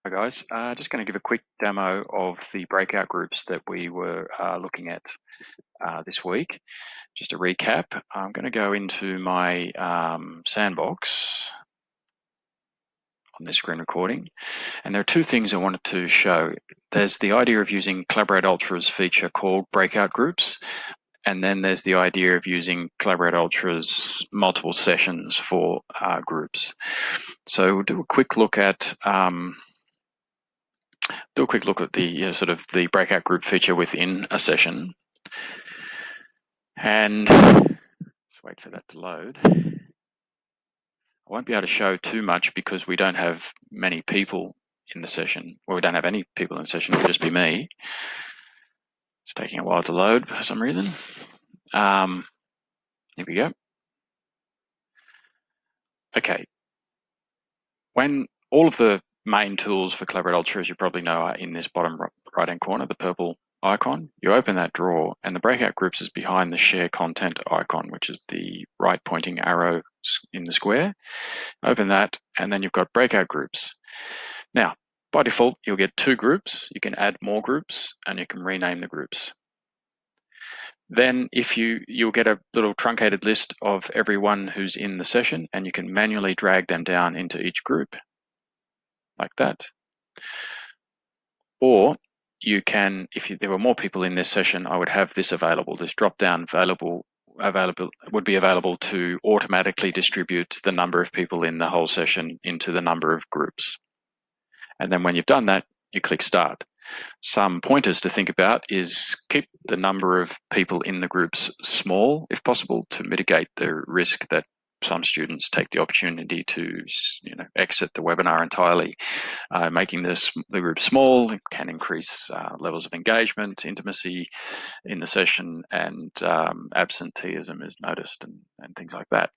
Hi guys, just going to give a quick demo of the breakout groups that we were looking at this week. Just to recap, I'm going to go into my sandbox on this screen recording, and there are two things I wanted to show. There's the idea of using Collaborate Ultra's feature called breakout groups, and then there's the idea of using Collaborate Ultra's multiple sessions for groups. So we'll do a quick look at the sort of the breakout group feature within a session, and just wait for that to load. I won't be able to show too much because we don't have many people in the session, or we don't have any people in the session. It'll just be me. It's taking a while to load for some reason. Here we go. Okay, when all of the main tools for Collaborate Ultra, as you probably know, are in this bottom right-hand corner, the purple icon. You open that drawer, and the breakout groups is behind the share content icon, which is the right pointing arrow in the square. Open that, and then you've got breakout groups. Now, by default, you'll get two groups. You can add more groups, and you can rename the groups. Then if you'll get a little truncated list of everyone who's in the session, and you can manually drag them down into each group like that. Or you can, if there were more people in this session, I would have this available. This drop down would be available to automatically distribute the number of people in the whole session into the number of groups. And then when you've done that, you click start. Some pointers to think about is keep the number of people in the groups small, if possible, to mitigate the risk that some students take the opportunity to exit the webinar entirely. Making the group small can increase levels of engagement, intimacy in the session, and absenteeism is noticed and things like that.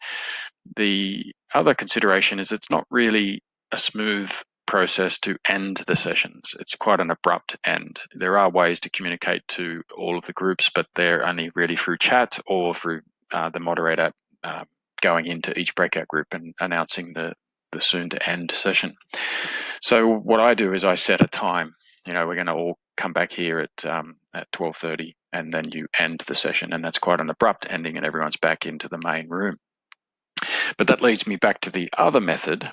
The other consideration is it's not really a smooth process to end the sessions. It's quite an abrupt end. There are ways to communicate to all of the groups, but they're only really through chat or through the moderator going into each breakout group and announcing the soon to end session. So what I do is I set a time. We're going to all come back here at 12:30, and then you end the session, and that's quite an abrupt ending, and everyone's back into the main room. But that leads me back to the other method.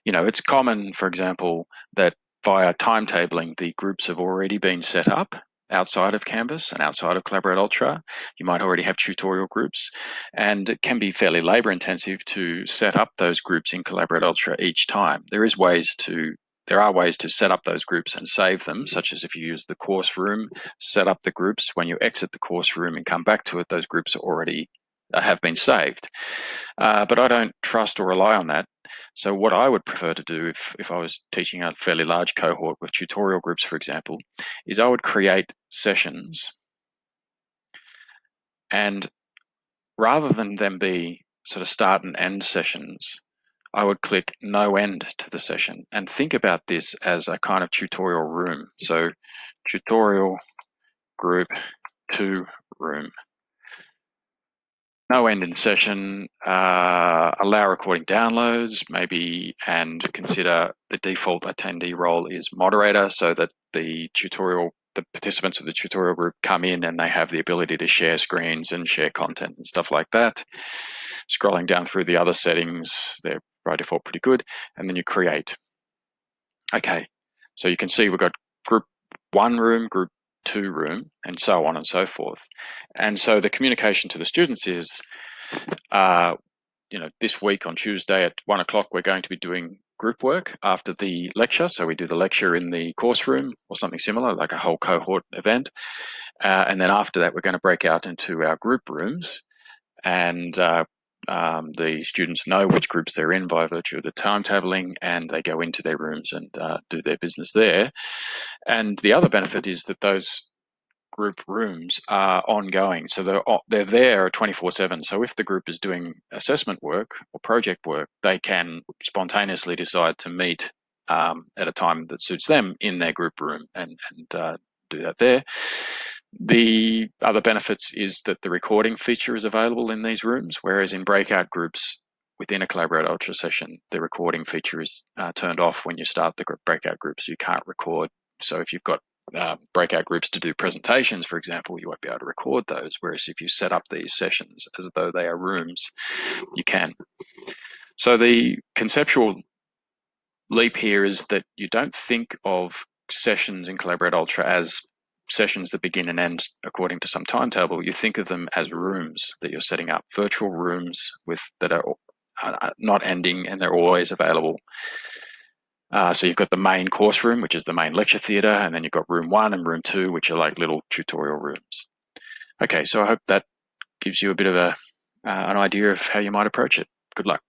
It's common, for example, that via timetabling, the groups have already been set up outside of Canvas and outside of Collaborate Ultra. You might already have tutorial groups, and it can be fairly labor intensive to set up those groups in Collaborate Ultra each time. There are ways to set up those groups and save them, such as if you use the course room, set up the groups. When you exit the course room and come back to it, those groups already have been saved. But I don't trust or rely on that. So what I would prefer to do if I was teaching a fairly large cohort with tutorial groups, for example, is I would create sessions, and rather than them be sort of start and end sessions, I would click no end to the session and think about this as a kind of tutorial room. So tutorial group 2 room. No end in session, allow recording downloads maybe, and consider the default attendee role is moderator, so that the participants of the tutorial group come in and they have the ability to share screens and share content and stuff like that. Scrolling down through the other settings, they're by default pretty good, and then you create. Okay, so you can see we've got group 1 room, group 2 room, and so on and so forth. And so the communication to the students is, this week on Tuesday at 1 o'clock, we're going to be doing group work after the lecture. So we do the lecture in the course room or something similar, like a whole cohort event. And then after that, we're going to break out into our group rooms, and the students know which groups they're in by virtue of the timetabling, and they go into their rooms and do their business there. And the other benefit is that those group rooms are ongoing, so they're there 24/7. So if the group is doing assessment work or project work, they can spontaneously decide to meet at a time that suits them in their group room and do that there. The other benefits is that the recording feature is available in these rooms, whereas in breakout groups, within a Collaborate Ultra session, the recording feature is turned off when you start the breakout groups. You can't record. So if you've got breakout groups to do presentations, for example, you won't be able to record those. Whereas if you set up these sessions as though they are rooms, you can. So the conceptual leap here is that you don't think of sessions in Collaborate Ultra as sessions that begin and end according to some timetable. You think of them as rooms that you're setting up, virtual rooms that are not ending, and they're always available. So you've got the main course room, which is the main lecture theatre, and then you've got room 1 and room 2, which are like little tutorial rooms. Okay, so I hope that gives you a bit of an idea of how you might approach it. Good luck.